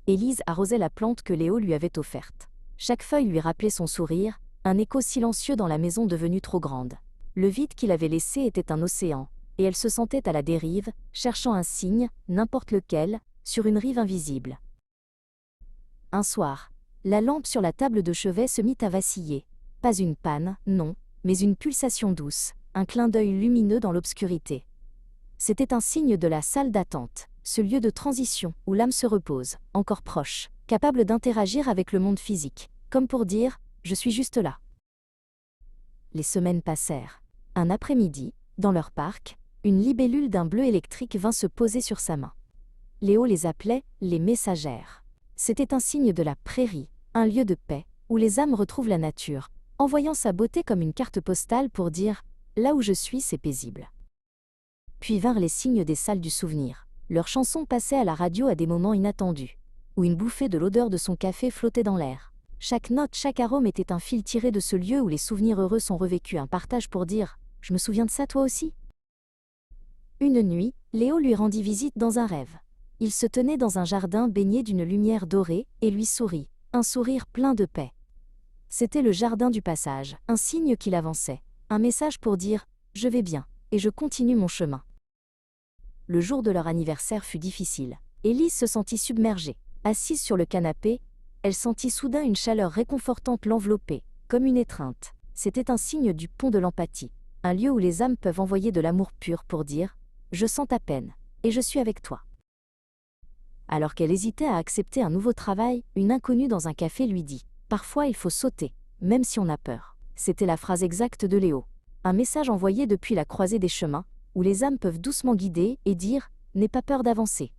Élise arrosait la plante que Léo lui avait offerte. Chaque feuille lui rappelait son sourire, un écho silencieux dans la maison devenue trop grande. Le vide qu'il avait laissé était un océan, et elle se sentait à la dérive, cherchant un signe, n'importe lequel, sur une rive invisible. Un soir, la lampe sur la table de chevet se mit à vaciller. Pas une panne, non, mais une pulsation douce, un clin d'œil lumineux dans l'obscurité. C'était un signe de la salle d'attente, ce lieu de transition où l'âme se repose, encore proche, capable d'interagir avec le monde physique, comme pour dire « je suis juste là ». Les semaines passèrent. Un après-midi, dans leur parc, une libellule d'un bleu électrique vint se poser sur sa main. Léo les appelait « les messagères ». C'était un signe de la prairie, un lieu de paix, où les âmes retrouvent la nature, envoyant sa beauté comme une carte postale pour dire « là où je suis, c'est paisible ». Puis vinrent les signes des salles du souvenir. Leurs chansons passaient à la radio à des moments inattendus, où une bouffée de l'odeur de son café flottait dans l'air. Chaque note, chaque arôme était un fil tiré de ce lieu où les souvenirs heureux sont revécus, un partage pour dire « je me souviens de ça toi aussi ». Une nuit, Léo lui rendit visite dans un rêve. Il se tenait dans un jardin baigné d'une lumière dorée et lui sourit, un sourire plein de paix. C'était le jardin du passage, un signe qu'il avançait, un message pour dire « je vais bien, et je continue mon chemin ». Le jour de leur anniversaire fut difficile. Élise se sentit submergée. Assise sur le canapé, elle sentit soudain une chaleur réconfortante l'envelopper, comme une étreinte. C'était un signe du pont de l'empathie, un lieu où les âmes peuvent envoyer de l'amour pur pour dire « je sens ta peine, et je suis avec toi ». Alors qu'elle hésitait à accepter un nouveau travail, une inconnue dans un café lui dit « parfois il faut sauter, même si on a peur ». C'était la phrase exacte de Léo. Un message envoyé depuis la croisée des chemins, où les âmes peuvent doucement guider et dire « n'aie pas peur d'avancer ».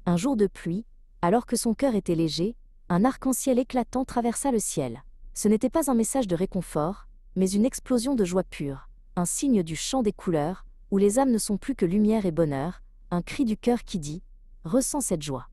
Un jour de pluie, alors que son cœur était léger, un arc-en-ciel éclatant traversa le ciel. Ce n'était pas un message de réconfort, mais une explosion de joie pure, un signe du chant des couleurs, où les âmes ne sont plus que lumière et bonheur, un cri du cœur qui dit « ressens cette joie ».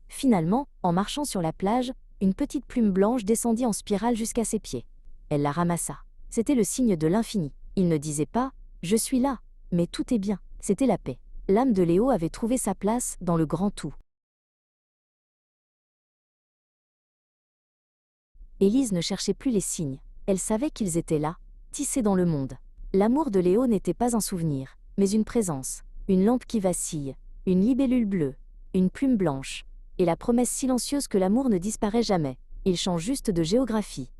Finalement, en marchant sur la plage, une petite plume blanche descendit en spirale jusqu'à ses pieds. Elle la ramassa. C'était le signe de l'infini. Il ne disait pas « je suis là », mais tout est bien. C'était la paix. L'âme de Léo avait trouvé sa place dans le grand tout. Élise ne cherchait plus les signes. Elle savait qu'ils étaient là, tissés dans le monde. L'amour de Léo n'était pas un souvenir, mais une présence, une lampe qui vacille, une libellule bleue, une plume blanche, et la promesse silencieuse que l'amour ne disparaît jamais. Il change juste de géographie.